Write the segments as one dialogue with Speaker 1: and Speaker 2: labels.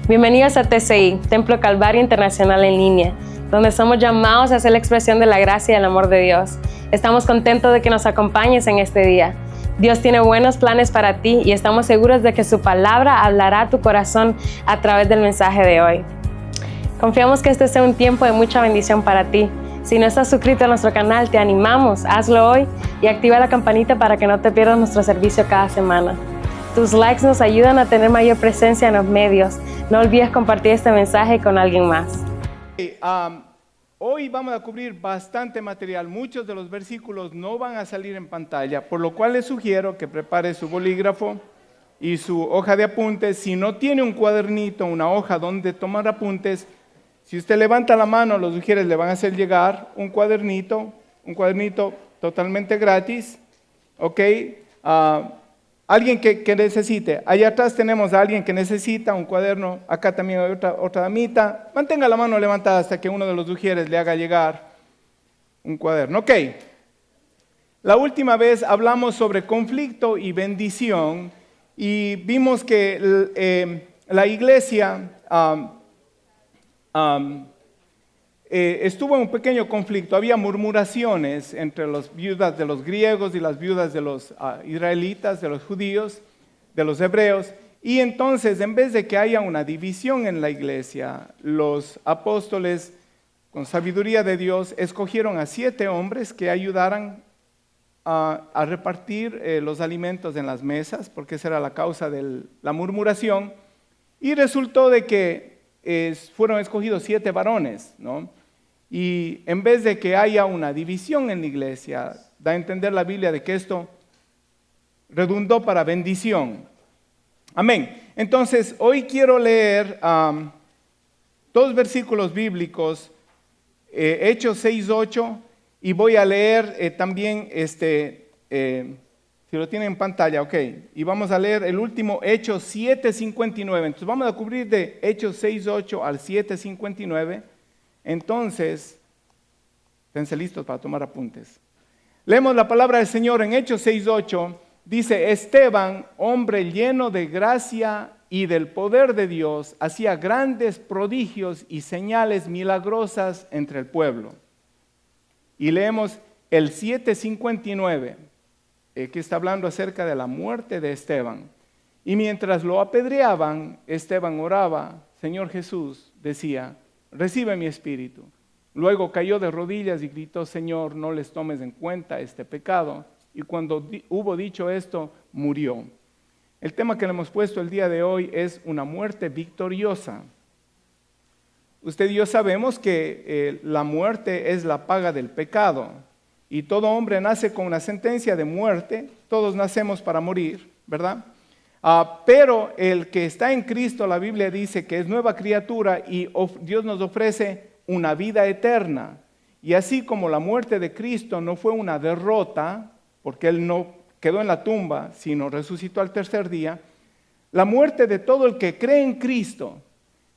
Speaker 1: Bienvenidos a TCI, Templo Calvario Internacional en línea, donde somos llamados a hacer la expresión de la gracia y el amor de Dios. Estamos contentos de que nos acompañes en este día. Dios tiene buenos planes para ti y estamos seguros de que su palabra hablará a tu corazón a través del mensaje de hoy. Confiamos que este sea un tiempo de mucha bendición para ti. Si no estás suscrito a nuestro canal, te animamos, hazlo hoy y activa la campanita para que no te pierdas nuestro servicio cada semana. Tus likes nos ayudan a tener mayor presencia en los medios. No olvides compartir este mensaje con alguien más.
Speaker 2: Hoy vamos a cubrir bastante material. Muchos de los versículos no van a salir en pantalla, por lo cual les sugiero que prepare su bolígrafo y su hoja de apuntes. Si no tiene un cuadernito, una hoja donde tomar apuntes, si usted levanta la mano, los sugieres le van a hacer llegar un cuadernito totalmente gratis, ¿ok? Alguien que necesite. Allá atrás tenemos a alguien que necesita un cuaderno. Acá también hay otra damita. Mantenga la mano levantada hasta que uno de los sugieres le haga llegar un cuaderno. Ok. La última vez hablamos sobre conflicto y bendición y vimos que la iglesia estuvo en un pequeño conflicto. Había murmuraciones entre las viudas de los griegos y las viudas de los israelitas, de los judíos, de los hebreos. Y entonces, en vez de que haya una división en la iglesia, los apóstoles, con sabiduría de Dios, escogieron a 7 hombres que ayudaran a repartir los alimentos en las mesas, porque esa era la causa de la murmuración. Y resultó de que fueron escogidos 7 varones, ¿no? Y en vez de que haya una división en la iglesia, da a entender la Biblia de que esto redundó para bendición. Amén. Entonces, hoy quiero leer 2 versículos bíblicos, Hechos 6:8, y voy a leer también, si lo tienen en pantalla, ok, y vamos a leer el último, Hechos 7:59. Entonces vamos a cubrir de Hechos 6:8 al 7:59. Entonces, esténse listos para tomar apuntes. Leemos la palabra del Señor en Hechos 6:8. Dice: Esteban, hombre lleno de gracia y del poder de Dios, hacía grandes prodigios y señales milagrosas entre el pueblo. Y leemos el 7:59, que está hablando acerca de la muerte de Esteban. Y mientras lo apedreaban, Esteban oraba: Señor Jesús, decía, recibe mi espíritu. Luego cayó de rodillas y gritó: Señor, no les tomes en cuenta este pecado. Y cuando hubo dicho esto, murió. El tema que le hemos puesto el día de hoy es una muerte victoriosa. Usted y yo sabemos que la muerte es la paga del pecado. Y todo hombre nace con una sentencia de muerte. Todos nacemos para morir, ¿verdad? Pero el que está en Cristo, la Biblia dice que es nueva criatura y Dios nos ofrece una vida eterna. Y así como la muerte de Cristo no fue una derrota, porque Él no quedó en la tumba, sino resucitó al tercer día, la muerte de todo el que cree en Cristo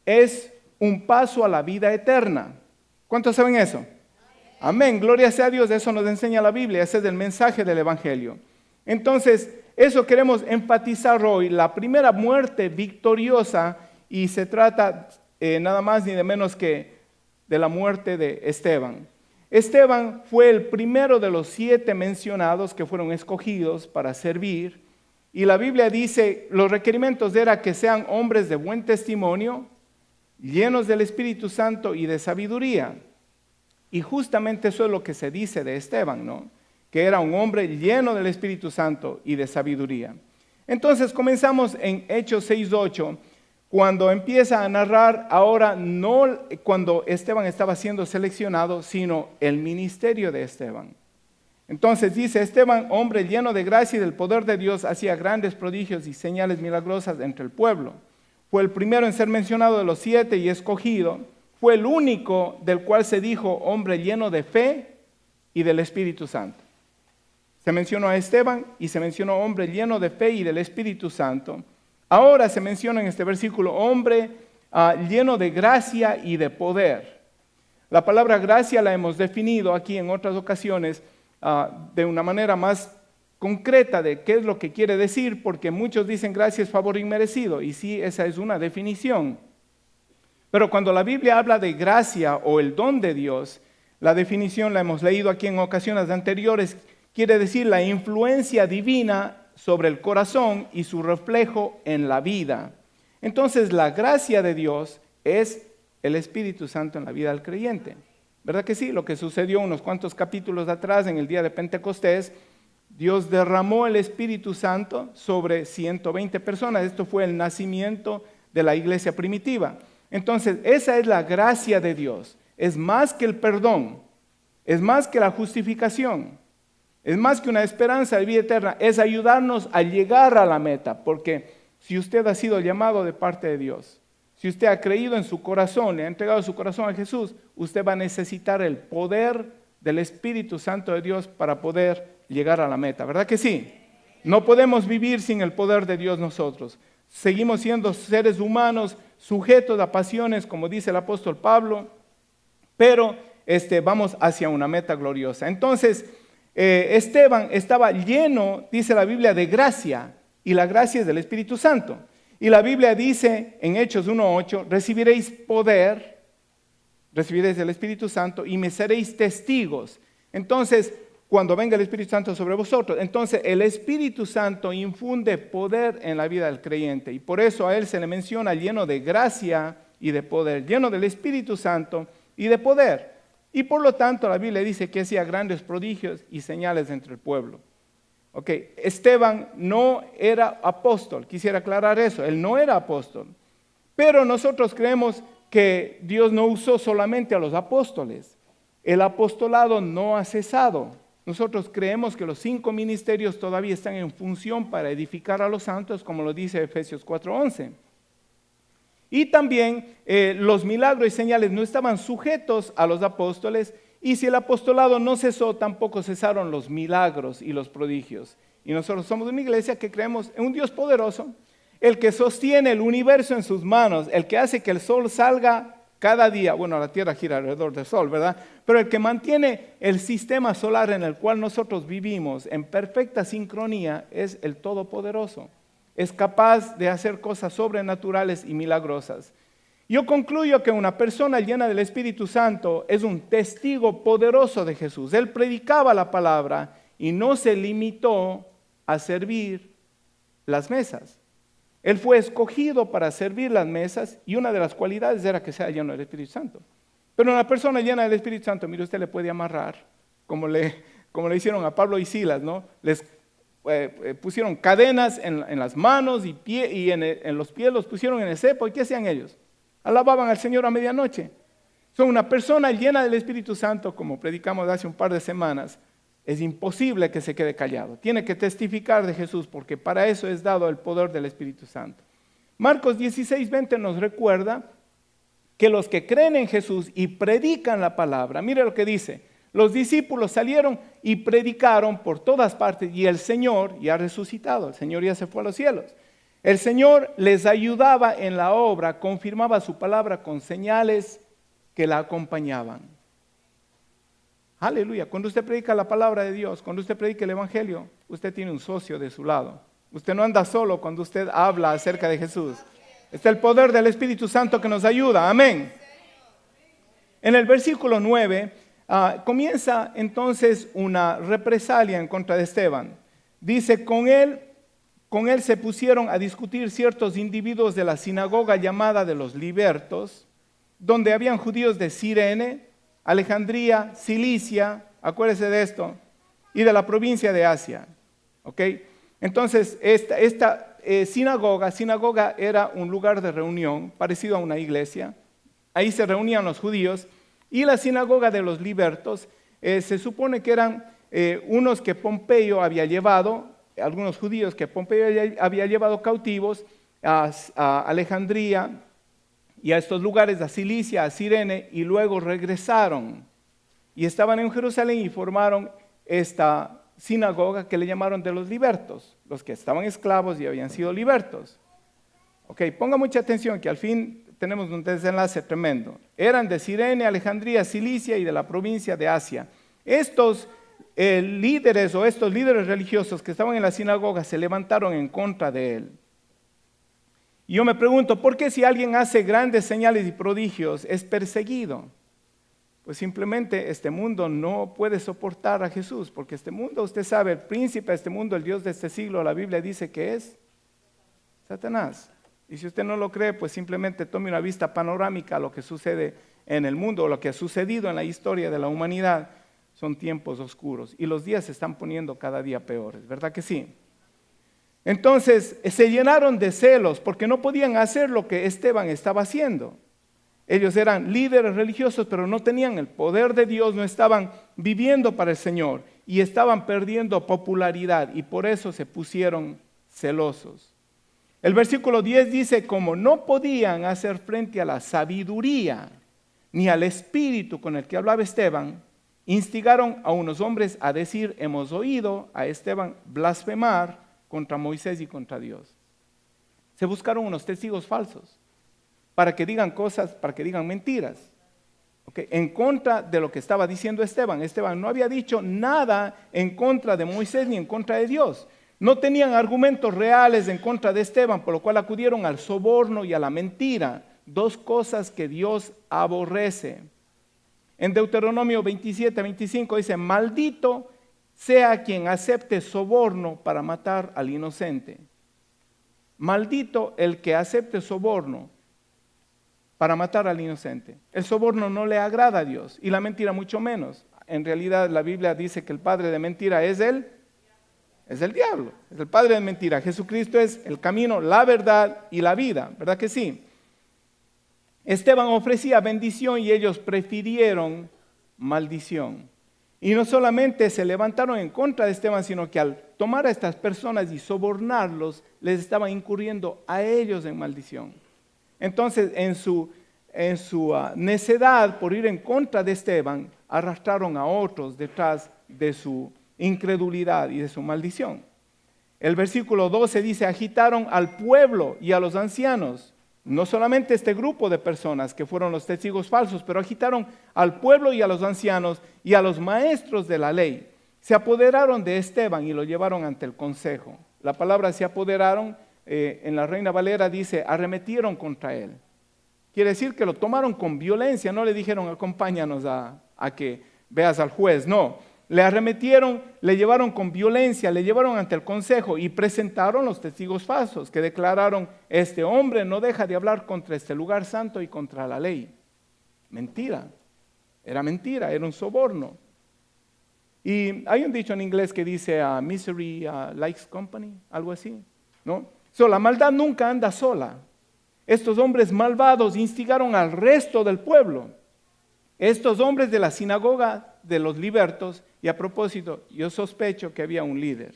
Speaker 2: es un paso a la vida eterna. ¿Cuántos saben eso? Amén, gloria sea a Dios, eso nos enseña la Biblia, ese es el mensaje del Evangelio. Entonces, eso queremos enfatizar hoy, la primera muerte victoriosa, y se trata nada más ni de menos que de la muerte de Esteban. Esteban fue el primero de los 7 mencionados que fueron escogidos para servir, y la Biblia dice, los requerimientos era que sean hombres de buen testimonio, llenos del Espíritu Santo y de sabiduría. Y justamente eso es lo que se dice de Esteban, ¿no? Que era un hombre lleno del Espíritu Santo y de sabiduría. Entonces comenzamos en Hechos 6:8, cuando empieza a narrar ahora no cuando Esteban estaba siendo seleccionado, sino el ministerio de Esteban. Entonces dice: Esteban, hombre lleno de gracia y del poder de Dios, hacía grandes prodigios y señales milagrosas entre el pueblo. Fue el primero en ser mencionado de los 7 y escogido. Fue el único del cual se dijo hombre lleno de fe y del Espíritu Santo. Se mencionó a Esteban y se mencionó hombre lleno de fe y del Espíritu Santo. Ahora se menciona en este versículo hombre lleno de gracia y de poder. La palabra gracia la hemos definido aquí en otras ocasiones de una manera más concreta de qué es lo que quiere decir, porque muchos dicen gracia es favor inmerecido, y sí, esa es una definición, Pero cuando la Biblia habla de gracia o el don de Dios, la definición la hemos leído aquí en ocasiones anteriores, quiere decir la influencia divina sobre el corazón y su reflejo en la vida. Entonces la gracia de Dios es el Espíritu Santo en la vida del creyente. ¿Verdad que sí? Lo que sucedió unos cuantos capítulos atrás en el día de Pentecostés, Dios derramó el Espíritu Santo sobre 120 personas. Esto fue el nacimiento de la iglesia primitiva. Entonces, esa es la gracia de Dios. Es más que el perdón, es más que la justificación, es más que una esperanza de vida eterna, es ayudarnos a llegar a la meta, porque si usted ha sido llamado de parte de Dios, si usted ha creído en su corazón, le ha entregado su corazón a Jesús, usted va a necesitar el poder del Espíritu Santo de Dios para poder llegar a la meta, ¿verdad que sí? No podemos vivir sin el poder de Dios nosotros. Seguimos siendo seres humanos sujetos a pasiones, como dice el apóstol Pablo, pero vamos hacia una meta gloriosa. Entonces, Esteban estaba lleno, dice la Biblia, de gracia, y la gracia es del Espíritu Santo. Y la Biblia dice en Hechos 1:8, recibiréis poder, recibiréis el Espíritu Santo y me seréis testigos. Entonces, cuando venga el Espíritu Santo sobre vosotros, entonces el Espíritu Santo infunde poder en la vida del creyente. Y por eso a él se le menciona lleno de gracia y de poder, lleno del Espíritu Santo y de poder. Y por lo tanto la Biblia dice que hacía grandes prodigios y señales entre el pueblo. Ok, Esteban no era apóstol, quisiera aclarar eso, él no era apóstol. Pero nosotros creemos que Dios no usó solamente a los apóstoles. El apostolado no ha cesado. Nosotros creemos que los 5 ministerios todavía están en función para edificar a los santos, como lo dice Efesios 4:11. Y también los milagros y señales no estaban sujetos a los apóstoles, y si el apostolado no cesó, tampoco cesaron los milagros y los prodigios. Y nosotros somos una iglesia que creemos en un Dios poderoso, el que sostiene el universo en sus manos, el que hace que el sol salga cada día. Bueno, la tierra gira alrededor del sol, ¿verdad? Pero el que mantiene el sistema solar en el cual nosotros vivimos en perfecta sincronía es el Todopoderoso. Es capaz de hacer cosas sobrenaturales y milagrosas. Yo concluyo que una persona llena del Espíritu Santo es un testigo poderoso de Jesús. Él predicaba la palabra y no se limitó a servir las mesas. Él fue escogido para servir las mesas y una de las cualidades era que sea lleno del Espíritu Santo. Pero una persona llena del Espíritu Santo, mire, usted le puede amarrar, como le hicieron a Pablo y Silas, ¿no? Les pusieron cadenas en las manos y en los pies los pusieron en el cepo. ¿Y qué hacían ellos? Alababan al Señor a medianoche. Son una persona llena del Espíritu Santo, como predicamos hace un par de semanas. Es imposible que se quede callado. Tiene que testificar de Jesús, porque para eso es dado el poder del Espíritu Santo. Marcos 16:20 nos recuerda que los que creen en Jesús y predican la palabra, mire lo que dice, los discípulos salieron y predicaron por todas partes y el Señor ya ha resucitado, el Señor ya se fue a los cielos. El Señor les ayudaba en la obra, confirmaba su palabra con señales que la acompañaban. Aleluya. Cuando usted predica la palabra de Dios, cuando usted predica el Evangelio, usted tiene un socio de su lado. Usted no anda solo cuando usted habla acerca de Jesús. Está el poder del Espíritu Santo que nos ayuda. Amén. En el versículo 9 comienza entonces una represalia en contra de Esteban. Dice, con él se pusieron a discutir ciertos individuos de la sinagoga llamada de los libertos, donde habían judíos de Cirene, Alejandría, Cilicia, acuérdese de esto, y de la provincia de Asia. ¿Ok? Entonces, esta sinagoga era un lugar de reunión parecido a una iglesia. Ahí se reunían los judíos, y la sinagoga de los libertos se supone que eran unos que Pompeyo había llevado, algunos judíos que Pompeyo había llevado cautivos a Alejandría y a estos lugares, a Cilicia, a Cirene, y luego regresaron y estaban en Jerusalén y formaron esta sinagoga que le llamaron de los libertos, los que estaban esclavos y habían sido libertos. Ok, ponga mucha atención que al fin tenemos un desenlace tremendo. Eran de Cirene, Alejandría, Cilicia y de la provincia de Asia. Estos líderes o estos líderes religiosos que estaban en la sinagoga se levantaron en contra de él. Y yo me pregunto, ¿por qué si alguien hace grandes señales y prodigios es perseguido? Pues simplemente este mundo no puede soportar a Jesús, porque este mundo, usted sabe, el príncipe de este mundo, el Dios de este siglo, la Biblia dice que es Satanás. Y si usted no lo cree, pues simplemente tome una vista panorámica a lo que sucede en el mundo, o lo que ha sucedido en la historia de la humanidad. Son tiempos oscuros y los días se están poniendo cada día peores, ¿verdad que sí? Entonces se llenaron de celos porque no podían hacer lo que Esteban estaba haciendo. Ellos eran líderes religiosos, pero no tenían el poder de Dios, no estaban viviendo para el Señor y estaban perdiendo popularidad y por eso se pusieron celosos. El versículo 10 dice, como no podían hacer frente a la sabiduría ni al espíritu con el que hablaba Esteban, instigaron a unos hombres a decir, hemos oído a Esteban blasfemar contra Moisés y contra Dios. Se buscaron unos testigos falsos para que digan cosas, para que digan mentiras, ¿okay? En contra de lo que estaba diciendo Esteban. Esteban no había dicho nada en contra de Moisés ni en contra de Dios. No tenían argumentos reales en contra de Esteban, por lo cual acudieron al soborno y a la mentira, dos cosas que Dios aborrece. En Deuteronomio 27:25 dice, maldito sea quien acepte soborno para matar al inocente. Maldito el que acepte soborno para matar al inocente. El soborno no le agrada a Dios y la mentira mucho menos. En realidad la Biblia dice que el padre de mentira es el diablo, es el padre de mentira. Jesucristo es el camino, la verdad y la vida, ¿verdad que sí? Esteban ofrecía bendición y ellos prefirieron maldición. Y no solamente se levantaron en contra de Esteban, sino que al tomar a estas personas y sobornarlos, les estaban incurriendo a ellos en maldición. Entonces, en su necedad por ir en contra de Esteban, arrastraron a otros detrás de su incredulidad y de su maldición. El versículo 12 dice, agitaron al pueblo y a los ancianos. No solamente este grupo de personas que fueron los testigos falsos, pero agitaron al pueblo y a los ancianos y a los maestros de la ley. Se apoderaron de Esteban y lo llevaron ante el consejo. La palabra se apoderaron, en la Reina Valera dice, arremetieron contra él. Quiere decir que lo tomaron con violencia, no le dijeron acompáñanos a que veas al juez, no. Le arremetieron, le llevaron con violencia, le llevaron ante el consejo y presentaron los testigos falsos que declararon, este hombre no deja de hablar contra este lugar santo y contra la ley. Mentira, era un soborno. Y hay un dicho en inglés que dice, misery likes company, algo así, ¿no? La maldad nunca anda sola. Estos hombres malvados instigaron al resto del pueblo. Estos hombres de la sinagoga de los libertos, y a propósito, yo sospecho que había un líder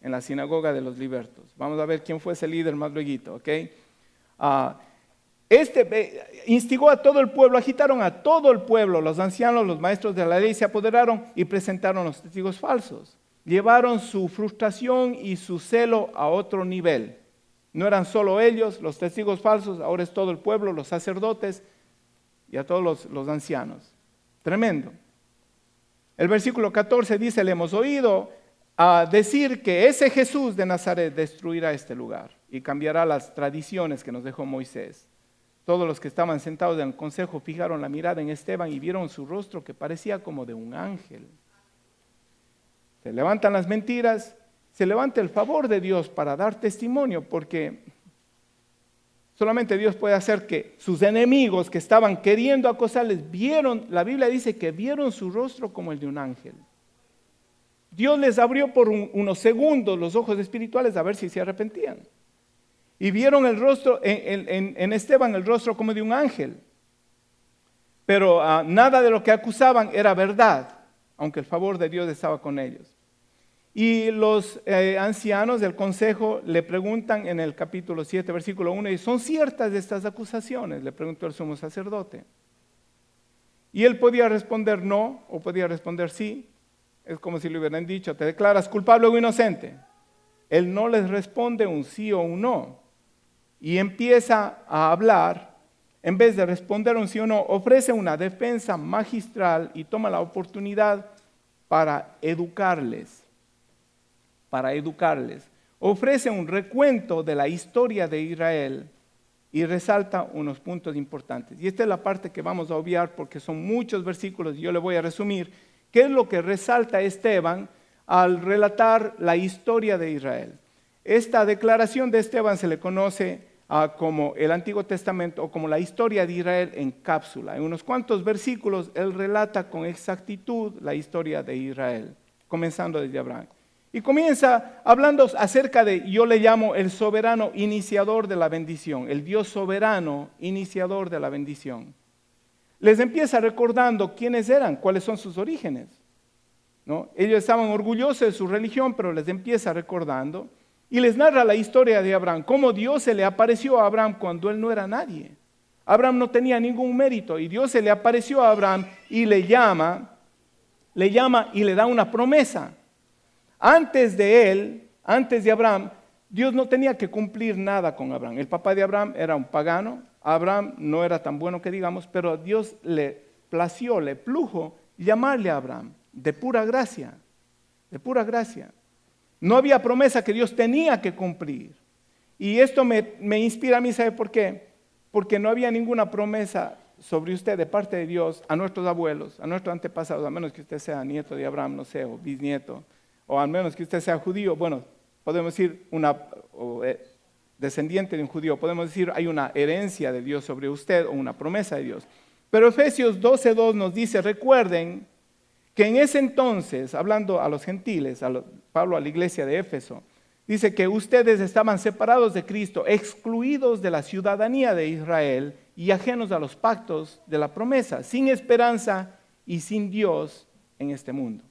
Speaker 2: en la sinagoga de los libertos. Vamos a ver quién fue ese líder más luego, ¿ok? Instigó a todo el pueblo, agitaron a todo el pueblo, los ancianos, los maestros de la ley se apoderaron y presentaron los testigos falsos. Llevaron su frustración y su celo a otro nivel. No eran solo ellos, los testigos falsos, ahora es todo el pueblo, los sacerdotes y a todos los ancianos. Tremendo. El versículo 14 dice, le hemos oído decir que ese Jesús de Nazaret destruirá este lugar y cambiará las tradiciones que nos dejó Moisés. Todos los que estaban sentados en el consejo fijaron la mirada en Esteban y vieron su rostro que parecía como de un ángel. Se levantan las mentiras, se levanta el favor de Dios para dar testimonio, porque solamente Dios puede hacer que sus enemigos que estaban queriendo acosarles vieron, la Biblia dice que vieron su rostro como el de un ángel. Dios les abrió por unos segundos los ojos espirituales a ver si se arrepentían. Y vieron el rostro, en Esteban el rostro como de un ángel. Pero nada de lo que acusaban era verdad, aunque el favor de Dios estaba con ellos. Y los ancianos del consejo le preguntan en el capítulo 7, versículo 1, ¿y son ciertas estas acusaciones? Le preguntó el sumo sacerdote. Y él podía responder no, o podía responder sí. Es como si le hubieran dicho, ¿te declaras culpable o inocente? Él no les responde un sí o un no. Y empieza a hablar, en vez de responder un sí o no, ofrece una defensa magistral y toma la oportunidad para educarles. Ofrece un recuento de la historia de Israel y resalta unos puntos importantes. Y esta es la parte que vamos a obviar porque son muchos versículos y yo le voy a resumir. ¿Qué es lo que resalta Esteban al relatar la historia de Israel? Esta declaración de Esteban se le conoce como el Antiguo Testamento o como la historia de Israel en cápsula. En unos cuantos versículos él relata con exactitud la historia de Israel, comenzando desde Abraham. Y comienza hablando acerca de, yo le llamo el soberano iniciador de la bendición, el Dios soberano iniciador de la bendición. Les empieza recordando quiénes eran, cuáles son sus orígenes, ¿no? Ellos estaban orgullosos de su religión, pero les empieza recordando y les narra la historia de Abraham, cómo Dios se le apareció a Abraham cuando él no era nadie. Abraham no tenía ningún mérito y Dios se le apareció a Abraham y le llama y le da una promesa. Antes de Abraham, Dios no tenía que cumplir nada con Abraham. El papá de Abraham era un pagano, Abraham no era tan bueno que digamos, pero Dios le plació, le plujo llamarle a Abraham de pura gracia, de pura gracia. No había promesa que Dios tenía que cumplir. Y esto me inspira a mí, ¿sabe por qué? Porque no había ninguna promesa sobre usted de parte de Dios a nuestros abuelos, a nuestros antepasados, a menos que usted sea nieto de Abraham, no sé, o bisnieto, o al menos que usted sea judío. Bueno, podemos decir descendiente de un judío, podemos decir hay una herencia de Dios sobre usted o una promesa de Dios. Pero Efesios 12:2 nos dice, recuerden que en ese entonces, hablando a los gentiles, Pablo a la iglesia de Éfeso, dice que ustedes estaban separados de Cristo, excluidos de la ciudadanía de Israel y ajenos a los pactos de la promesa, sin esperanza y sin Dios en este mundo.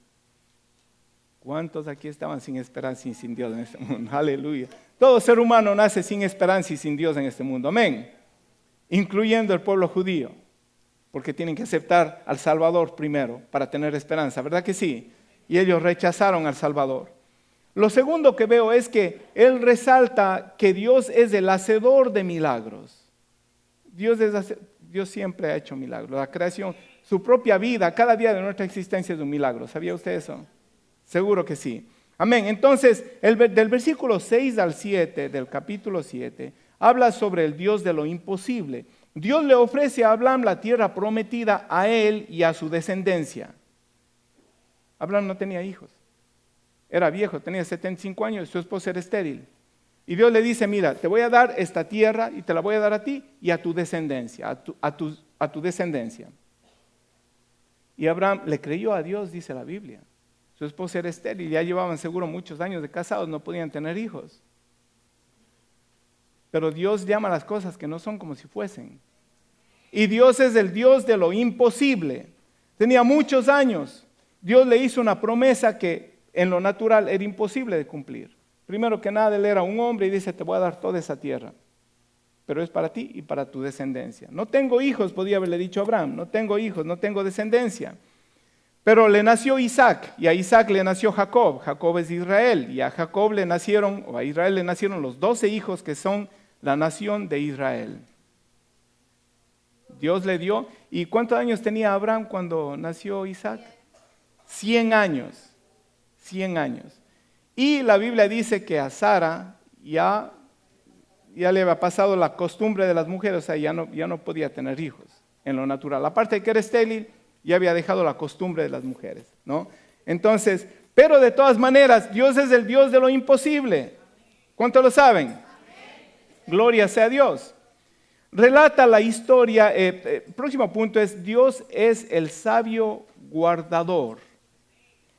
Speaker 2: ¿Cuántos aquí estaban sin esperanza y sin Dios en este mundo? Aleluya. Todo ser humano nace sin esperanza y sin Dios en este mundo. Amén. Incluyendo el pueblo judío. Porque tienen que aceptar al Salvador primero para tener esperanza, ¿verdad que sí? Y ellos rechazaron al Salvador. Lo segundo que veo es que él resalta que Dios es el hacedor de milagros. Dios siempre ha hecho milagros. La creación, su propia vida, cada día de nuestra existencia es un milagro. ¿Sabía usted eso? Seguro que sí. Amén. Entonces, del versículo 6 al 7 del capítulo 7, habla sobre el Dios de lo imposible. Dios le ofrece a Abraham la tierra prometida a él y a su descendencia. Abraham no tenía hijos. Era viejo, tenía 75 años, su esposa era estéril. Y Dios le dice, mira, te voy a dar esta tierra y te la voy a dar a ti y a tu descendencia, a tu descendencia. Y Abraham le creyó a Dios, dice la Biblia. Su esposa era estéril, ya llevaban seguro muchos años de casados, no podían tener hijos. Pero Dios llama las cosas que no son como si fuesen. Y Dios es el Dios de lo imposible. Tenía muchos años. Dios le hizo una promesa que en lo natural era imposible de cumplir. Primero que nada, él era un hombre y dice, te voy a dar toda esa tierra. Pero es para ti y para tu descendencia. No tengo hijos, podía haberle dicho a Abraham. No tengo hijos, no tengo descendencia. Pero le nació Isaac y a Isaac le nació Jacob. Jacob es Israel y a Jacob le nacieron, o a Israel le nacieron los 12 hijos que son la nación de Israel. Dios le dio. ¿Y cuántos años tenía Abraham cuando nació Isaac? 100 años. 100 años. Y la Biblia dice que a Sara ya le había pasado la costumbre de las mujeres, o sea, ya no podía tener hijos en lo natural. Aparte de que era estéril, ya había dejado la costumbre de las mujeres, ¿no? Entonces, pero de todas maneras, Dios es el Dios de lo imposible. ¿Cuántos lo saben? Gloria sea a Dios. Relata la historia, próximo punto es, Dios es el sabio guardador.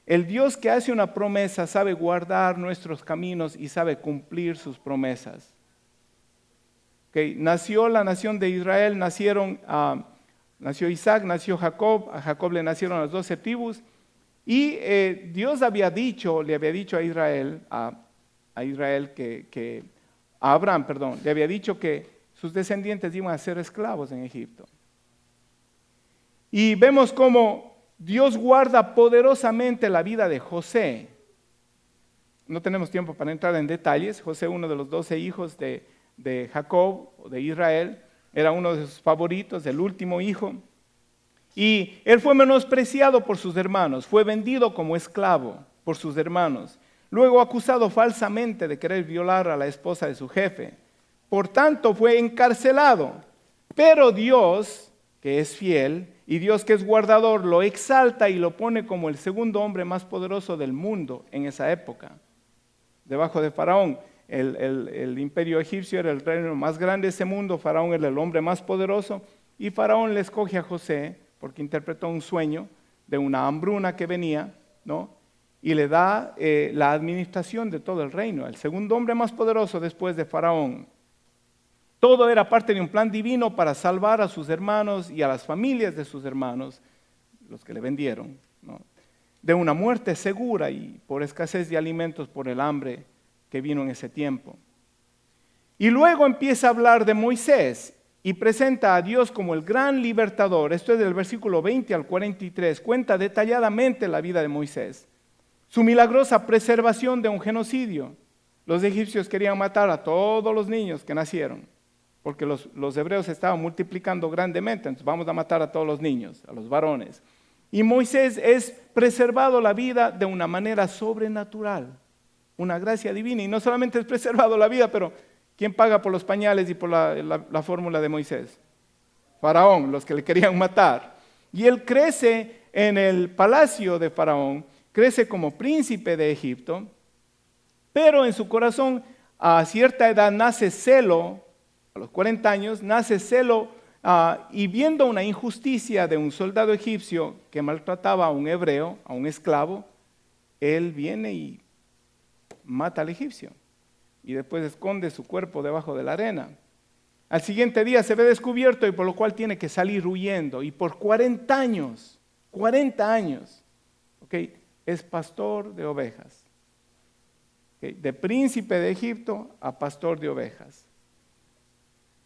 Speaker 2: El Dios que hace una promesa sabe guardar nuestros caminos y sabe cumplir sus promesas. Okay. Nació la nación de Israel, nació Isaac, nació Jacob, a Jacob le nacieron las 12 tribus y Dios le había dicho a Israel, a Abraham, le había dicho que sus descendientes iban a ser esclavos en Egipto. Y vemos cómo Dios guarda poderosamente la vida de José. No tenemos tiempo para entrar en detalles. José, uno de los 12 hijos de Jacob, o de Israel, era uno de sus favoritos, el último hijo. Y él fue menospreciado por sus hermanos, fue vendido como esclavo por sus hermanos. Luego acusado falsamente de querer violar a la esposa de su jefe. por tanto fue encarcelado. Pero Dios, que es fiel, y Dios que es guardador, lo exalta y lo pone como el segundo hombre más poderoso del mundo en esa época. Debajo de Faraón, el imperio egipcio era el reino más grande de ese mundo, Faraón era el hombre más poderoso, y Faraón le escoge a José, porque interpretó un sueño de una hambruna que venía, ¿no? Y le da la administración de todo el reino, el segundo hombre más poderoso después de Faraón. Todo era parte de un plan divino para salvar a sus hermanos y a las familias de sus hermanos, los que le vendieron, ¿no? De una muerte segura y por escasez de alimentos, por el hambre que vino en ese tiempo. Y luego empieza a hablar de Moisés y presenta a Dios como el gran libertador. Esto es del versículo 20 al 43, cuenta detalladamente la vida de Moisés. Su milagrosa preservación de un genocidio. Los egipcios querían matar a todos los niños que nacieron, porque los hebreos se estaban multiplicando grandemente, entonces vamos a matar a todos los niños, a los varones. Y Moisés es preservado la vida de una manera sobrenatural, una gracia divina. Y no solamente es preservado la vida, pero ¿quién paga por los pañales y por la fórmula de Moisés? Faraón, los que le querían matar. Y él crece en el palacio de Faraón, crece como príncipe de Egipto, pero en su corazón a cierta edad nace celo, a los 40 años, nace celo y viendo una injusticia de un soldado egipcio que maltrataba a un hebreo, a un esclavo, él viene y mata al egipcio y después esconde su cuerpo debajo de la arena. Al siguiente día se ve descubierto y por lo cual tiene que salir huyendo y por 40 años, ¿okay? Es pastor de ovejas. ¿Okay? De príncipe de Egipto a pastor de ovejas.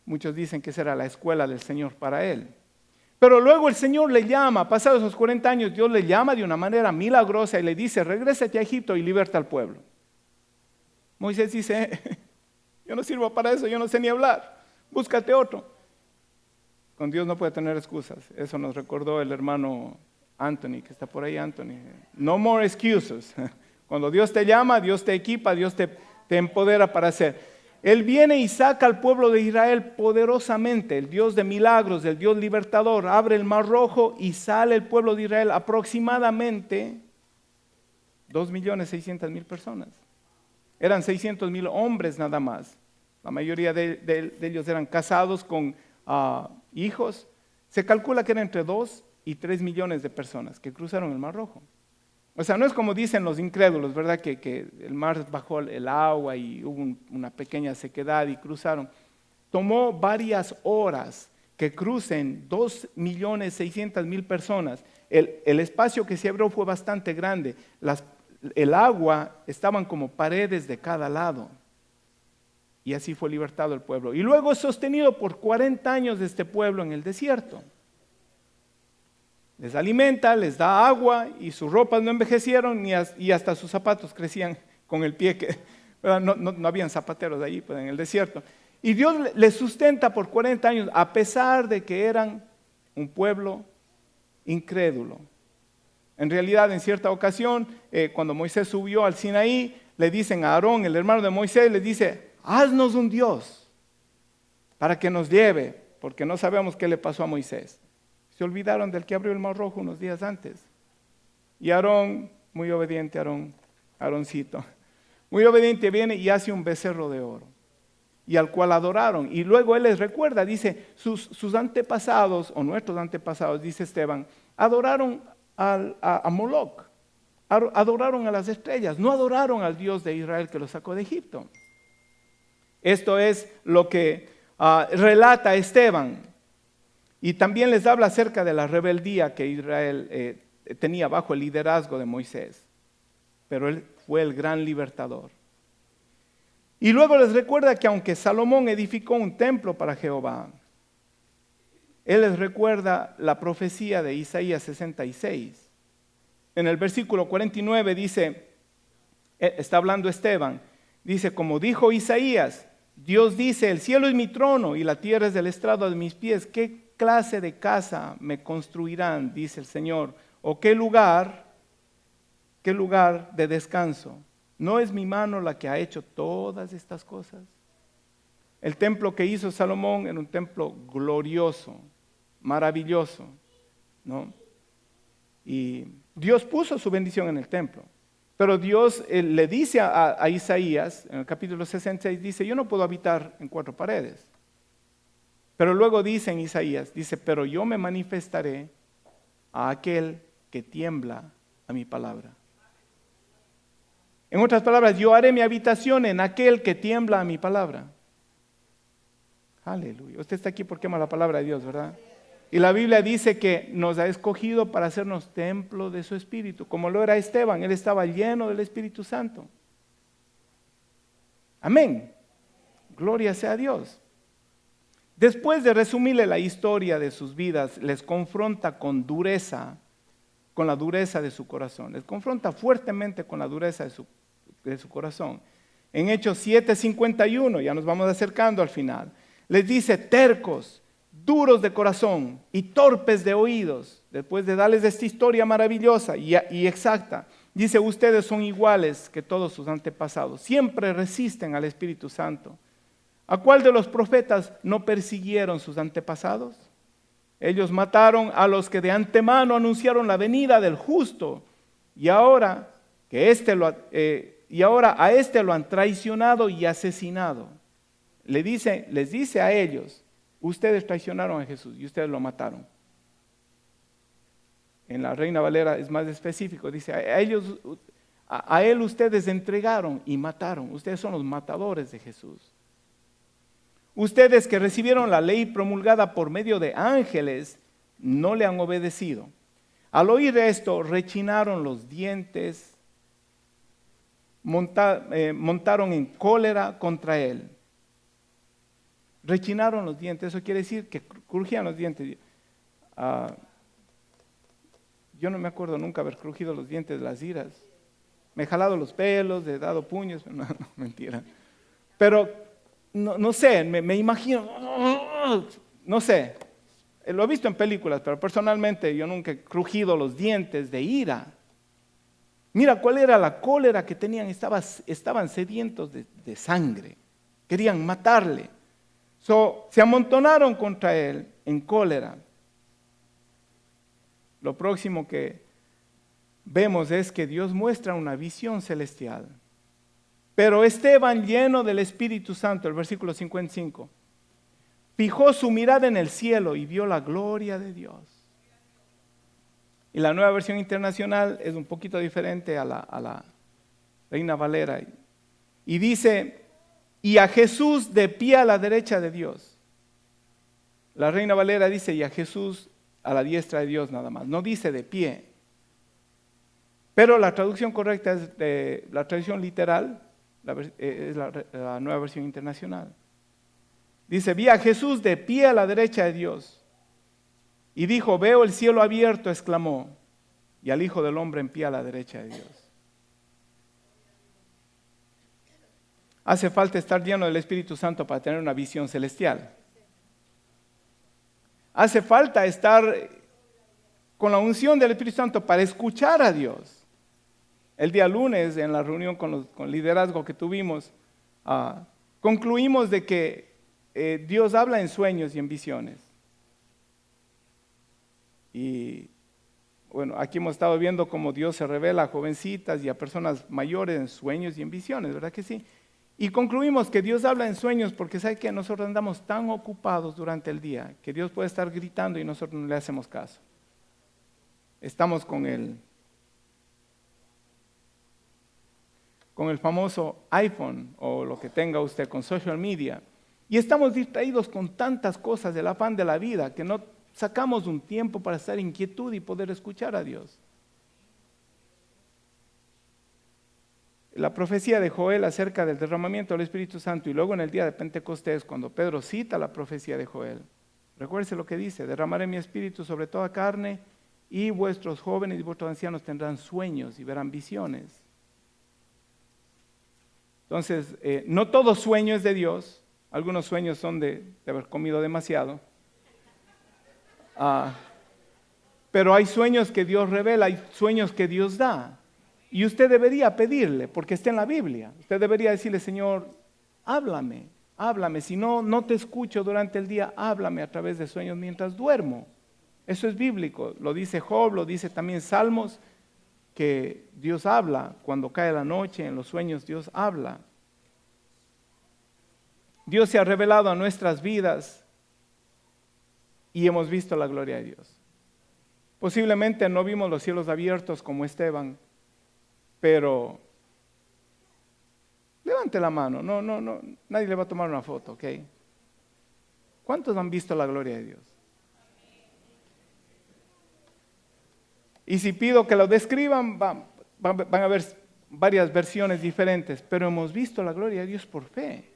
Speaker 2: Muchos dicen que esa era la escuela del Señor para él. Pero luego el Señor le llama, pasados esos 40 años, Dios le llama de una manera milagrosa y le dice, regrésate a Egipto y liberta al pueblo. Moisés dice, yo no sirvo para eso, yo no sé ni hablar, búscate otro. Con Dios no puede tener excusas. Eso nos recordó el hermano Anthony, que está por ahí, Anthony. No more excuses. Cuando Dios te llama, Dios te equipa, Dios te empodera para hacer. Él viene y saca al pueblo de Israel poderosamente, el Dios de milagros, el Dios libertador, abre el mar rojo y sale el pueblo de Israel aproximadamente 2.600.000 personas. Eran 600.000 hombres nada más. La mayoría de ellos eran casados con hijos. Se calcula que eran entre 2 y 3 millones de personas que cruzaron el Mar Rojo. O sea, no es como dicen los incrédulos, ¿verdad? Que el mar bajó el agua y hubo una pequeña sequedad y cruzaron. Tomó varias horas que crucen 2.600.000 personas. El espacio que se abrió fue bastante grande. El agua estaban como paredes de cada lado. Y así fue libertado el pueblo. Y luego es sostenido por 40 años de este pueblo en el desierto. Les alimenta, les da agua y sus ropas no envejecieron y hasta sus zapatos crecían con el pie. No habían zapateros allí pues, en el desierto. Y Dios les sustenta por 40 años a pesar de que eran un pueblo incrédulo. En realidad, en cierta ocasión, cuando Moisés subió al Sinaí, le dicen a Aarón, el hermano de Moisés, le dice, haznos un Dios para que nos lleve, porque no sabemos qué le pasó a Moisés. Se olvidaron del que abrió el Mar Rojo unos días antes. Y Aarón, muy obediente, Aaroncito, muy obediente, viene y hace un becerro de oro, y al cual adoraron. Y luego él les recuerda, dice, sus antepasados, o nuestros antepasados, dice Esteban, adoraron a Moloc, adoraron a las estrellas, no adoraron al Dios de Israel que los sacó de Egipto. Esto es lo que relata Esteban. Y también les habla acerca de la rebeldía que Israel tenía bajo el liderazgo de Moisés. Pero él fue el gran libertador. Y luego les recuerda que aunque Salomón edificó un templo para Jehová, él les recuerda la profecía de Isaías 66. En el versículo 49 dice, está hablando Esteban, dice, como dijo Isaías, Dios dice, el cielo es mi trono y la tierra es el estrado de mis pies. ¿Qué clase de casa me construirán? Dice el Señor. ¿O qué lugar de descanso? ¿No es mi mano la que ha hecho todas estas cosas? El templo que hizo Salomón era un templo glorioso, maravilloso, ¿no? Y Dios puso su bendición en el templo. Pero Dios le dice a Isaías, en el capítulo 66, dice, yo no puedo habitar en 4 paredes. Pero luego dice en Isaías, dice, pero yo me manifestaré a aquel que tiembla a mi palabra. En otras palabras, yo haré mi habitación en aquel que tiembla a mi palabra. Aleluya. Usted está aquí porque ama la palabra de Dios, ¿verdad? Y la Biblia dice que nos ha escogido para hacernos templo de su Espíritu, como lo era Esteban. Él estaba lleno del Espíritu Santo. Amén. Gloria sea a Dios. Después de resumirle la historia de sus vidas, les confronta con dureza, con la dureza de su corazón. Les confronta fuertemente con la dureza de su corazón. En Hechos 7:51, ya nos vamos acercando al final, les dice tercos, duros de corazón y torpes de oídos. Después de darles esta historia maravillosa y exacta, dice, ustedes son iguales que todos sus antepasados, siempre resisten al Espíritu Santo. ¿A cuál de los profetas no persiguieron sus antepasados? Ellos mataron a los que de antemano anunciaron la venida del justo, y ahora a este lo han traicionado y asesinado. Les dice a ellos, ustedes traicionaron a Jesús y ustedes lo mataron. En la Reina Valera es más específico, dice, a él ustedes entregaron y mataron. Ustedes son los matadores de Jesús. Ustedes que recibieron la ley promulgada por medio de ángeles, no le han obedecido. Al oír esto, rechinaron los dientes, montaron en cólera contra él. Rechinaron los dientes, eso quiere decir que crujían los dientes. Yo no me acuerdo nunca haber crujido los dientes de las iras. Me he jalado los pelos, he dado puños, no, mentira. Pero no sé, me imagino, no sé, lo he visto en películas, pero personalmente yo nunca he crujido los dientes de ira. Mira cuál era la cólera que tenían, estaban sedientos de sangre, querían matarle. Se amontonaron contra él en cólera. Lo próximo que vemos es que Dios muestra una visión celestial. Pero Esteban, lleno del Espíritu Santo, el versículo 55, fijó su mirada en el cielo y vio la gloria de Dios. Y la Nueva Versión Internacional es un poquito diferente a la Reina Valera. Y dice, y a Jesús de pie a la derecha de Dios. La Reina Valera dice, y a Jesús a la diestra de Dios nada más. No dice de pie. Pero la traducción correcta es de la traducción literal, es la Nueva Versión Internacional. Dice, vi a Jesús de pie a la derecha de Dios. Y dijo, veo el cielo abierto, exclamó, y al Hijo del Hombre en pie a la derecha de Dios. Hace falta estar lleno del Espíritu Santo para tener una visión celestial. Hace falta estar con la unción del Espíritu Santo para escuchar a Dios. El día lunes, en la reunión con liderazgo que tuvimos, concluimos de que Dios habla en sueños y en visiones. Y bueno, aquí hemos estado viendo cómo Dios se revela a jovencitas y a personas mayores en sueños y en visiones, ¿verdad que sí? Y concluimos que Dios habla en sueños porque sabe que nosotros andamos tan ocupados durante el día que Dios puede estar gritando y nosotros no le hacemos caso. Estamos con el famoso iPhone o lo que tenga usted con social media y estamos distraídos con tantas cosas del afán de la vida que no sacamos un tiempo para estar en quietud y poder escuchar a Dios. La profecía de Joel acerca del derramamiento del Espíritu Santo y luego en el día de Pentecostés, cuando Pedro cita la profecía de Joel, recuérdese lo que dice, derramaré mi espíritu sobre toda carne y vuestros jóvenes y vuestros ancianos tendrán sueños y verán visiones. Entonces, no todo sueño es de Dios, algunos sueños son de haber comido demasiado, pero hay sueños que Dios revela, hay sueños que Dios da. Y usted debería pedirle, porque está en la Biblia. Usted debería decirle, Señor, háblame háblame. Si no, no te escucho durante el día, háblame a través de sueños mientras duermo. Eso es bíblico, lo dice Job, lo dice también Salmos, que Dios habla. Cuando cae la noche, en los sueños Dios habla. Dios se ha revelado a nuestras vidas y hemos visto la gloria de Dios. Posiblemente no vimos los cielos abiertos como Esteban, pero levante la mano, no, nadie le va a tomar una foto, ¿ok? ¿Cuántos han visto la gloria de Dios? Y si pido que lo describan, van a ver varias versiones diferentes, pero hemos visto la gloria de Dios por fe.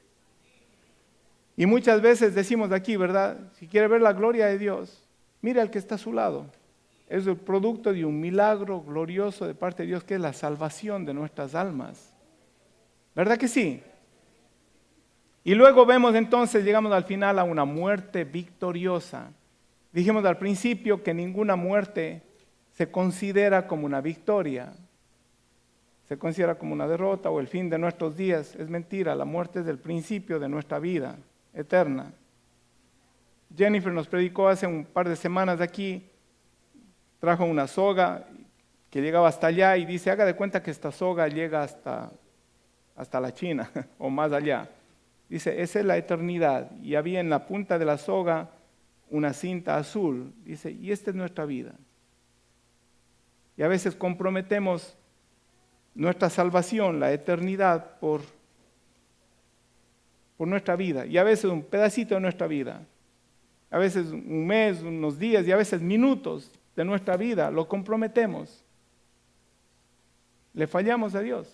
Speaker 2: Y muchas veces decimos aquí, ¿verdad? Si quiere ver la gloria de Dios, mire al que está a su lado. Es el producto de un milagro glorioso de parte de Dios, que es la salvación de nuestras almas. ¿Verdad que sí? Y luego vemos entonces, llegamos al final a una muerte victoriosa. Dijimos al principio que ninguna muerte se considera como una victoria. Se considera como una derrota o el fin de nuestros días. Es mentira, la muerte es el principio de nuestra vida eterna. Jennifer nos predicó hace un par de semanas aquí, trajo una soga que llegaba hasta allá y dice, haga de cuenta que esta soga llega hasta la China o más allá. Dice, esa es la eternidad. Y había en la punta de la soga una cinta azul. Dice, y esta es nuestra vida. Y a veces comprometemos nuestra salvación, la eternidad, por nuestra vida. Y a veces un pedacito de nuestra vida. A veces un mes, unos días y a veces minutos de nuestra vida lo comprometemos. Le fallamos a Dios.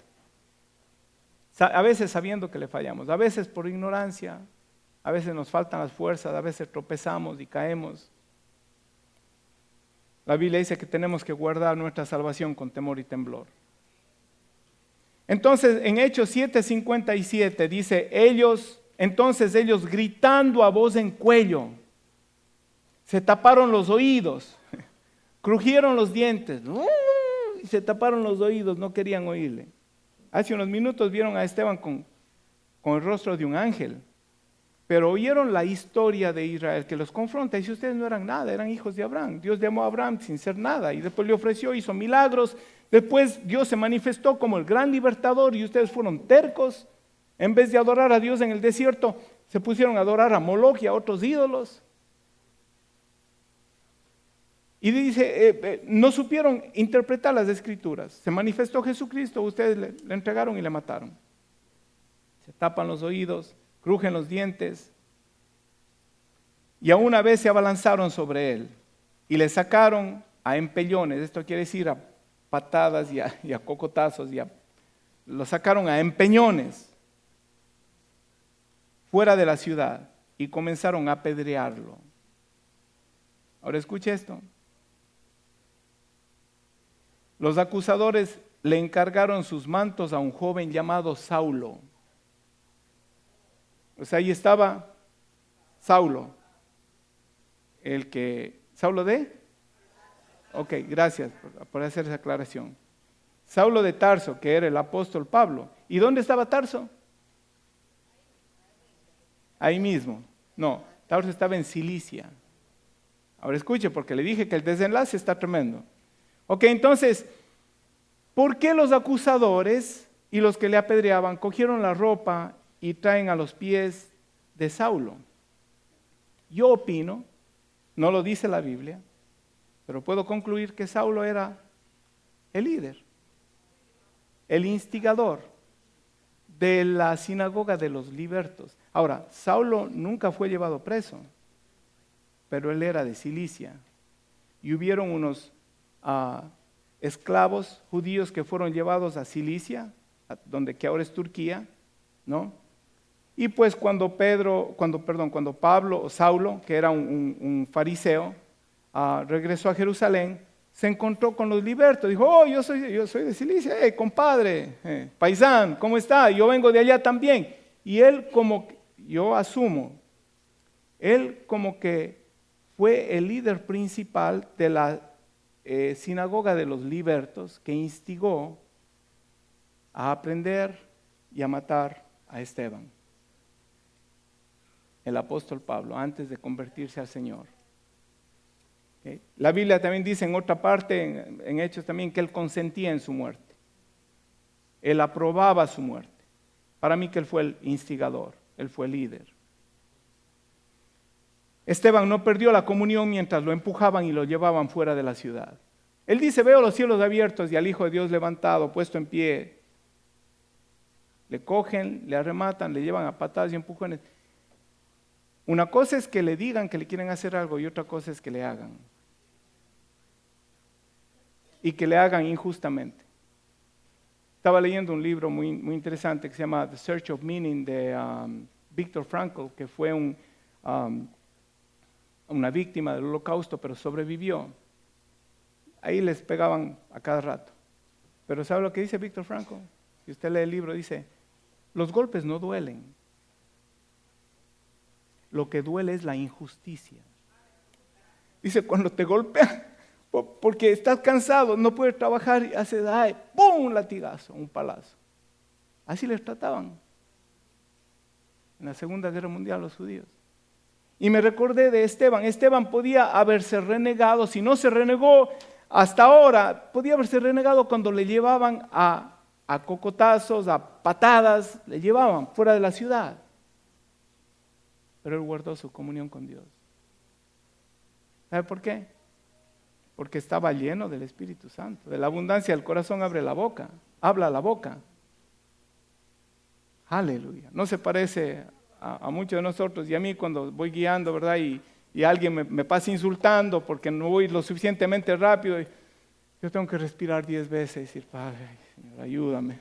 Speaker 2: A veces sabiendo que le fallamos, a veces por ignorancia, a veces nos faltan las fuerzas, a veces tropezamos y caemos. La Biblia dice que tenemos que guardar nuestra salvación con temor y temblor. Entonces, en Hechos 7:57 dice, entonces ellos gritando a voz en cuello, se taparon los oídos, crujieron los dientes, y se taparon los oídos, no querían oírle. Hace unos minutos vieron a Esteban con el rostro de un ángel, pero oyeron la historia de Israel que los confronta y dice, ustedes no eran nada, eran hijos de Abraham. Dios llamó a Abraham sin ser nada y después le ofreció, hizo milagros. Después Dios se manifestó como el gran libertador y ustedes fueron tercos. En vez de adorar a Dios en el desierto, se pusieron a adorar a Moloch y a otros ídolos. Y dice, no supieron interpretar las escrituras. Se manifestó Jesucristo, ustedes le entregaron y le mataron. Se tapan los oídos, crujen los dientes. Y a una vez se abalanzaron sobre él y le sacaron a empellones. Esto quiere decir a patadas y a cocotazos. Lo sacaron a empeñones fuera de la ciudad y comenzaron a apedrearlo. Ahora escuche esto. Los acusadores le encargaron sus mantos a un joven llamado Saulo. O sea, ahí estaba Saulo, ¿Saulo de? Ok, gracias por hacer esa aclaración. Saulo de Tarso, que era el apóstol Pablo. ¿Y dónde estaba Tarso? Ahí mismo. No, Tarso estaba en Cilicia. Ahora escuche, porque le dije que el desenlace está tremendo. Ok, entonces, ¿por qué los acusadores y los que le apedreaban cogieron la ropa y traen a los pies de Saulo? Yo opino, no lo dice la Biblia, pero puedo concluir que Saulo era el líder, el instigador de la sinagoga de los libertos. Ahora, Saulo nunca fue llevado preso, pero él era de Cilicia. Y hubieron unos esclavos judíos que fueron llevados a Cilicia, que ahora es Turquía, ¿no? Y pues cuando Saulo, que era un fariseo, regresó a Jerusalén, se encontró con los libertos. Dijo, oh, yo soy de Cilicia, compadre, paisán, ¿cómo está? Yo vengo de allá también. Y él yo asumo, él como que fue el líder principal de la sinagoga de los libertos, que instigó a aprender y a matar a Esteban. el apóstol Pablo, antes de convertirse al Señor. ¿Okay? La Biblia también dice en otra parte, en Hechos también, que él consentía en su muerte. Él aprobaba su muerte. Para mí que él fue el instigador, él fue el líder. Esteban no perdió la comunión mientras lo empujaban y lo llevaban fuera de la ciudad. Él dice, veo los cielos abiertos y al Hijo de Dios levantado, puesto en pie. Le cogen, le arrematan, le llevan a patadas y empujones. Una cosa es que le digan que le quieren hacer algo y otra cosa es que le hagan. Y que le hagan injustamente. Estaba leyendo un libro muy interesante que se llama The Search of Meaning de Viktor Frankl, que fue una víctima del Holocausto, pero sobrevivió. Ahí les pegaban a cada rato. Pero ¿sabe lo que dice Viktor Frankl? Si usted lee el libro, dice, los golpes no duelen. Lo que duele es la injusticia. Dice, cuando te golpean, porque estás cansado, no puedes trabajar, y hace daño, ¡pum! Un latigazo, un palazo. Así les trataban en la Segunda Guerra Mundial los judíos. Y me recordé de Esteban. Esteban podía haberse renegado, si no se renegó hasta ahora, podía haberse renegado cuando le llevaban a cocotazos, a patadas, le llevaban fuera de la ciudad. Pero él guardó su comunión con Dios. ¿Sabe por qué? Porque estaba lleno del Espíritu Santo. De la abundancia del corazón habla la boca. Aleluya. No se parece a muchos de nosotros y a mí cuando voy guiando, ¿verdad? Y alguien me pasa insultando porque no voy lo suficientemente rápido. Yo tengo que respirar 10 veces y decir, Padre, Señor, ayúdame.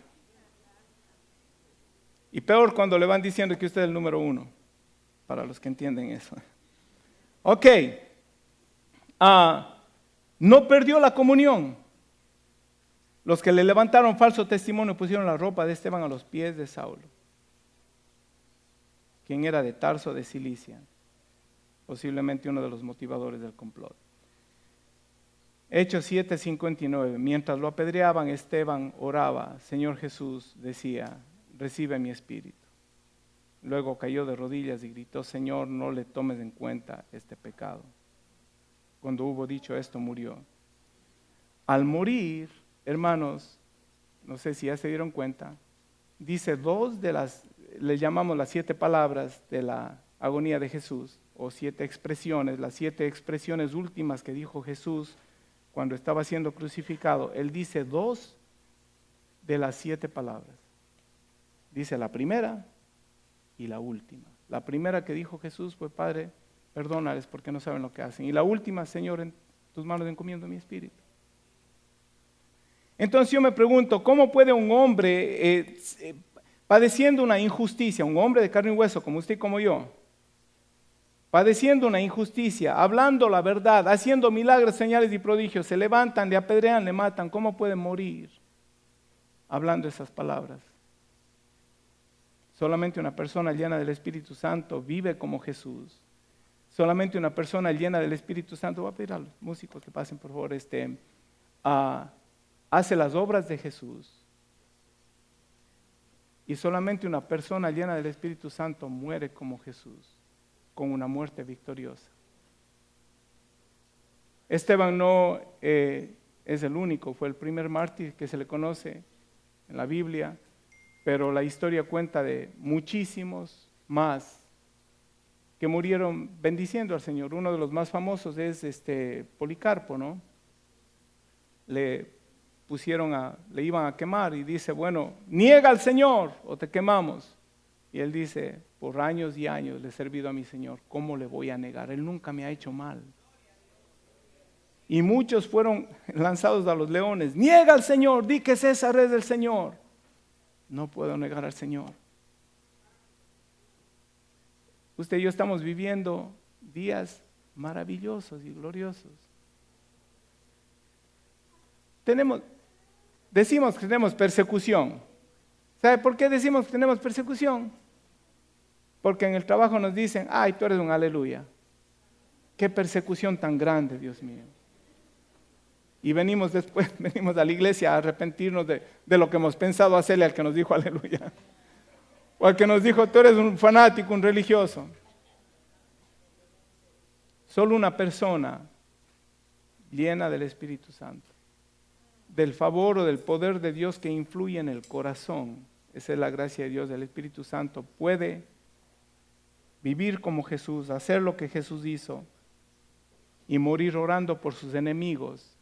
Speaker 2: Y peor cuando le van diciendo que usted es el número 1, para los que entienden eso. Ok. No perdió la comunión. Los que le levantaron falso testimonio pusieron la ropa de Esteban a los pies de Saulo, quien era de Tarso de Cilicia, posiblemente uno de los motivadores del complot. Hechos 7:59. Mientras lo apedreaban, Esteban oraba, Señor Jesús, decía, recibe mi espíritu. Luego cayó de rodillas y gritó, Señor, no le tomes en cuenta este pecado. Cuando hubo dicho esto, murió. Al morir, hermanos, no sé si ya se dieron cuenta, dice dos de las, le llamamos las 7 palabras de la agonía de Jesús, o 7 expresiones, las 7 expresiones últimas que dijo Jesús cuando estaba siendo crucificado. Él dice 2 de las 7 palabras. Dice la primera y la última. La primera que dijo Jesús fue, Padre, perdónales porque no saben lo que hacen. Y la última, Señor, en tus manos encomiendo mi espíritu. Entonces yo me pregunto, ¿cómo puede un hombre padeciendo una injusticia, un hombre de carne y hueso como usted y como yo, padeciendo una injusticia, hablando la verdad, haciendo milagros, señales y prodigios, se levantan, le apedrean, le matan, ¿cómo puede morir hablando esas palabras? Solamente una persona llena del Espíritu Santo vive como Jesús. Solamente una persona llena del Espíritu Santo, voy a pedir a los músicos que pasen por favor, hace las obras de Jesús. Y solamente una persona llena del Espíritu Santo muere como Jesús, con una muerte victoriosa. Esteban no es el único, fue el primer mártir que se le conoce en la Biblia, pero la historia cuenta de muchísimos más que murieron bendiciendo al Señor. Uno de los más famosos es Policarpo, ¿no? Le iban a quemar y dice, bueno, niega al Señor o te quemamos. Y él dice, por años y años le he servido a mi Señor, ¿cómo le voy a negar? Él nunca me ha hecho mal. Y muchos fueron lanzados a los leones, niega al Señor, di que César es del Señor. No puedo negar al Señor. Usted y yo estamos viviendo días maravillosos y gloriosos. Decimos que tenemos persecución. ¿Sabe por qué decimos que tenemos persecución? Porque en el trabajo nos dicen, ay, tú eres un aleluya. Qué persecución tan grande, Dios mío. Y venimos a la iglesia a arrepentirnos de lo que hemos pensado hacerle al que nos dijo aleluya. O al que nos dijo, tú eres un fanático, un religioso. Solo una persona llena del Espíritu Santo, del favor o del poder de Dios que influye en el corazón, esa es la gracia de Dios, del Espíritu Santo, puede vivir como Jesús, hacer lo que Jesús hizo y morir orando por sus enemigos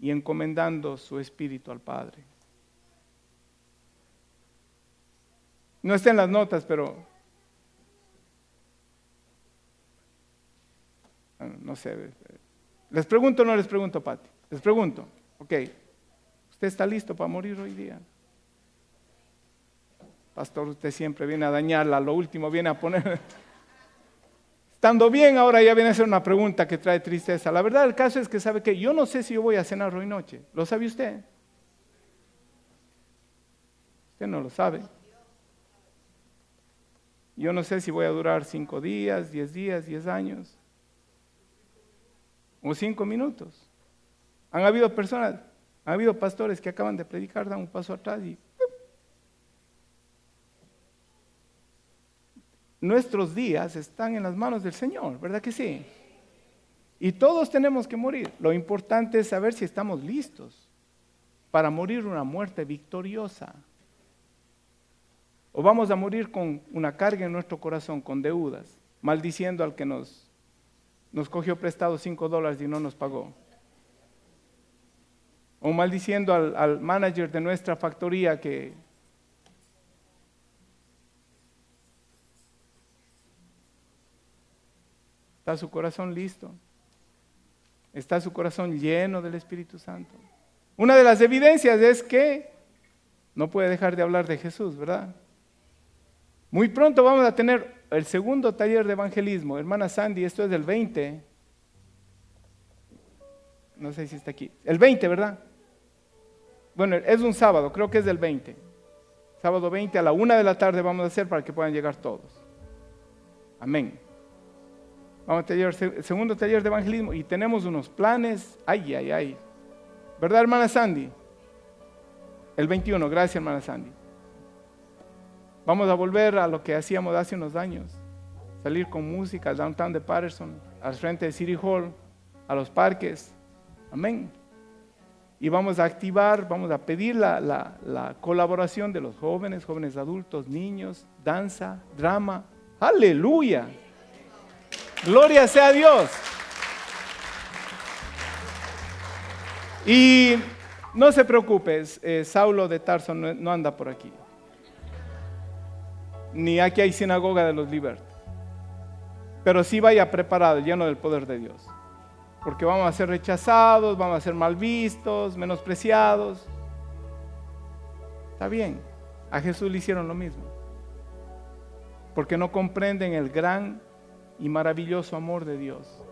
Speaker 2: y encomendando su espíritu al Padre. No está en las notas, pero no sé. ¿Les pregunto o no les pregunto, Pati? Les pregunto. Ok. ¿Usted está listo para morir hoy día? Pastor, usted siempre viene a dañarla, lo último viene a poner. Estando bien, ahora ya viene a ser una pregunta que trae tristeza. La verdad del caso es que sabe que yo no sé si yo voy a cenar hoy noche. ¿Lo sabe usted? Usted no lo sabe. Yo no sé si voy a durar 5 días, 10 años o 5 minutos. Han habido pastores que acaban de predicar, dan un paso atrás y nuestros días están en las manos del Señor, ¿verdad que sí? Y todos tenemos que morir. Lo importante es saber si estamos listos para morir una muerte victoriosa. O vamos a morir con una carga en nuestro corazón, con deudas, maldiciendo al que nos cogió prestado $5 y no nos pagó. O maldiciendo al manager de nuestra factoría que ¿está su corazón listo? ¿Está su corazón lleno del Espíritu Santo? Una de las evidencias es que no puede dejar de hablar de Jesús, ¿verdad? Muy pronto vamos a tener el segundo taller de evangelismo. Hermana Sandy, esto es del 20. No sé si está aquí. El 20, ¿verdad? Bueno, es un sábado, creo que es del 20. Sábado 20 a la 1 de la tarde vamos a hacer para que puedan llegar todos. Amén. Vamos a tener el segundo taller de evangelismo y tenemos unos planes. Ay. ¿Verdad, hermana Sandy? El 21, gracias, hermana Sandy. Vamos a volver a lo que hacíamos hace unos años. Salir con música al downtown de Patterson, al frente de City Hall, a los parques. Amén. Y vamos a activar, vamos a pedir la colaboración de los jóvenes adultos, niños, danza, drama. ¡Aleluya! Gloria sea a Dios. Y no se preocupe, Saulo de Tarso no anda por aquí. Ni aquí hay sinagoga de los libertos. Pero sí vaya preparado, lleno del poder de Dios. Porque vamos a ser rechazados, vamos a ser mal vistos, menospreciados. Está bien, a Jesús le hicieron lo mismo. Porque no comprenden el gran y maravilloso amor de Dios.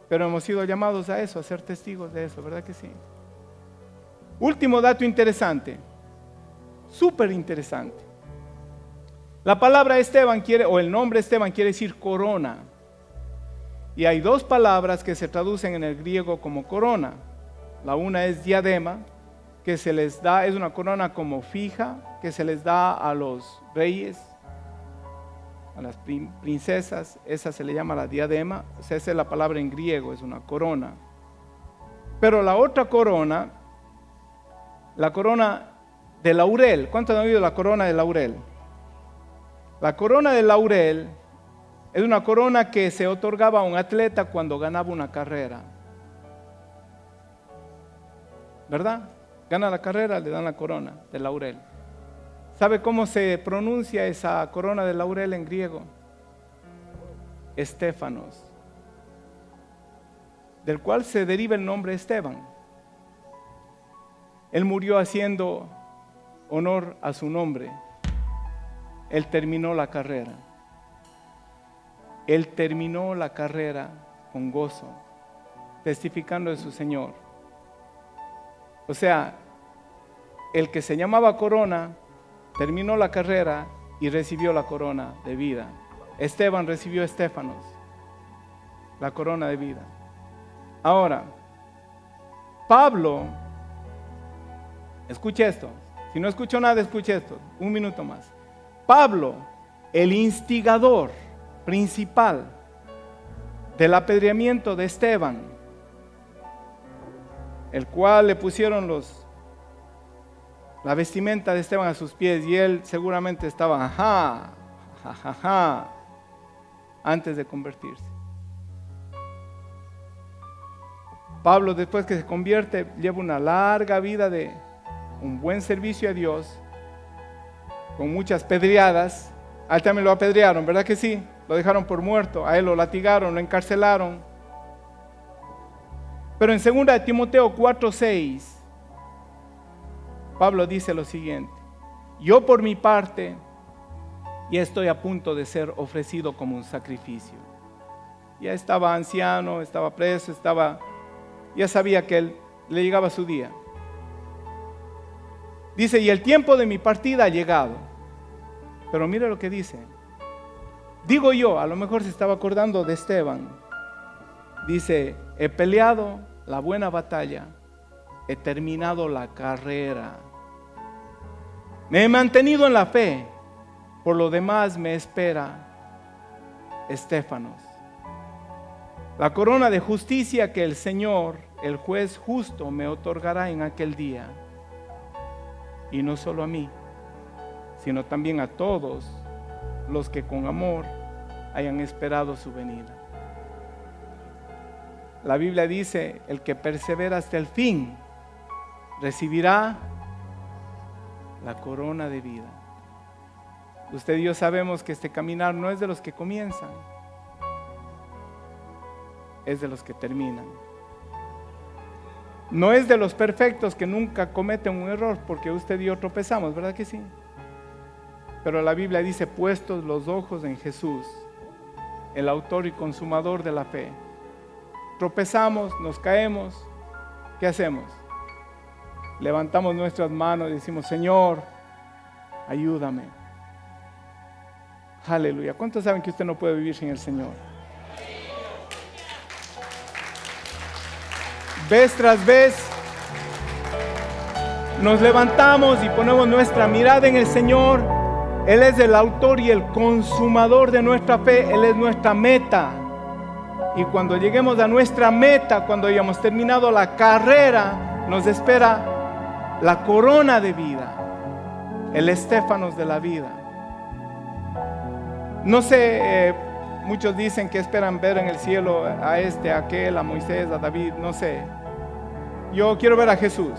Speaker 2: Pero hemos sido llamados a eso, a ser testigos de eso, ¿verdad que sí? Último dato interesante, súper interesante. La palabra Esteban o el nombre Esteban quiere decir corona. Y hay 2 palabras que se traducen en el griego como corona. La una es diadema, que se les da, es una corona como fija, que se les da a los reyes, a las princesas, esa se le llama la diadema, o sea, esa es la palabra en griego, es una corona. Pero la otra corona, la corona de laurel, ¿cuántos han oído la corona de laurel? La corona de laurel es una corona que se otorgaba a un atleta cuando ganaba una carrera. ¿Verdad? Gana la carrera, le dan la corona de laurel. ¿Sabe cómo se pronuncia esa corona de laurel en griego? Estéfanos, del cual se deriva el nombre Esteban. Él murió haciendo honor a su nombre. Él terminó la carrera. Él terminó la carrera con gozo, testificando de su Señor. O sea, el que se llamaba corona terminó la carrera y recibió la corona de vida. Esteban recibió Estéfanos, la corona de vida. Ahora, Pablo, escuche esto. Si no escucho nada, escuche esto. 1 minuto más. Pablo, el instigador principal del apedreamiento de Esteban, el cual le pusieron la vestimenta de Esteban a sus pies, y él seguramente estaba antes de convertirse. Pablo, después que se convierte, lleva una larga vida de un buen servicio a Dios, con muchas pedreadas. A él también lo apedrearon, ¿verdad que sí? Lo dejaron por muerto, a él lo latigaron, lo encarcelaron. Pero en 2 Timoteo 4:6, Pablo dice lo siguiente: yo por mi parte ya estoy a punto de ser ofrecido como un sacrificio. Ya estaba anciano, estaba preso, ya sabía que él le llegaba su día. Dice, y el tiempo de mi partida ha llegado. Pero mire lo que dice. Digo yo, a lo mejor se estaba acordando de Esteban. Dice, he peleado la buena batalla, he terminado la carrera, me he mantenido en la fe, por lo demás me espera Estéfanos, la corona de justicia que el Señor, el juez justo, me otorgará en aquel día. Y no solo a mí, sino también a todos los que con amor hayan esperado su venida. La Biblia dice, el que persevera hasta el fin recibirá la corona de vida. Usted y yo sabemos que este caminar no es de los que comienzan, es de los que terminan. No es de los perfectos que nunca cometen un error, porque usted y yo tropezamos, ¿verdad que sí? Pero la Biblia dice, puestos los ojos en Jesús, el autor y consumador de la fe. Tropezamos, nos caemos, ¿qué hacemos? Levantamos nuestras manos y decimos, Señor, ayúdame. Aleluya. ¿Cuántos saben que usted no puede vivir sin el Señor? Vez tras vez nos levantamos y ponemos nuestra mirada en el Señor. Él es el autor y el consumador de nuestra fe. Él es nuestra meta. Y cuando lleguemos a nuestra meta, cuando hayamos terminado la carrera, nos espera la corona de vida, el Estéfanos de la vida. No sé, muchos dicen que esperan ver en el cielo a este, a aquel, a Moisés, a David, no sé. Yo quiero ver a Jesús.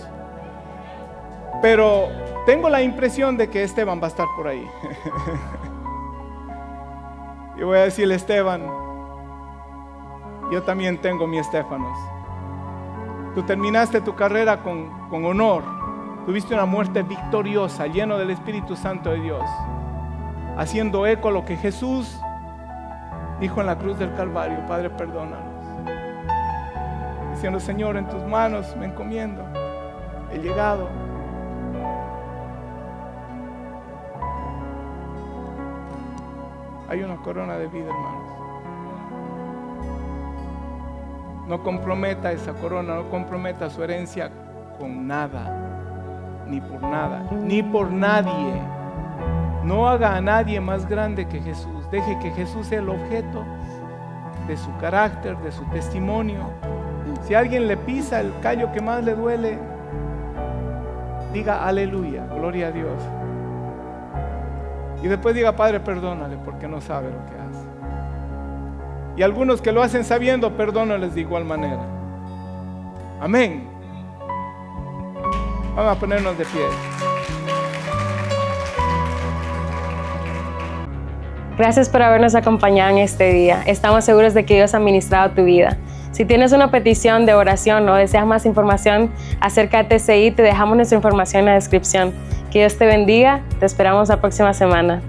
Speaker 2: Pero tengo la impresión de que Esteban va a estar por ahí. Y voy a decirle, Esteban, yo también tengo mi Estéfanos. Tú terminaste tu carrera con honor. Tuviste una muerte victoriosa, lleno del Espíritu Santo de Dios, haciendo eco a lo que Jesús dijo en la cruz del Calvario: Padre, perdónanos. Diciendo, Señor, en tus manos me encomiendo. He llegado. Hay una corona de vida, hermanos. No comprometa esa corona, no comprometa su herencia con nada, ni por nada, ni por nadie. No haga a nadie más grande que Jesús. Deje que Jesús sea el objeto de su carácter, de su testimonio. Si alguien le pisa el callo que más le duele, diga aleluya, gloria a Dios. Y después diga, Padre, perdónale porque no sabe lo que hace. Y algunos que lo hacen sabiendo, perdónales de igual manera. Amén. Vamos a ponernos de pie.
Speaker 1: Gracias por habernos acompañado en este día. Estamos seguros de que Dios ha ministrado tu vida. Si tienes una petición de oración o deseas más información acerca de TCI, te dejamos nuestra información en la descripción. Que Dios te bendiga. Te esperamos la próxima semana.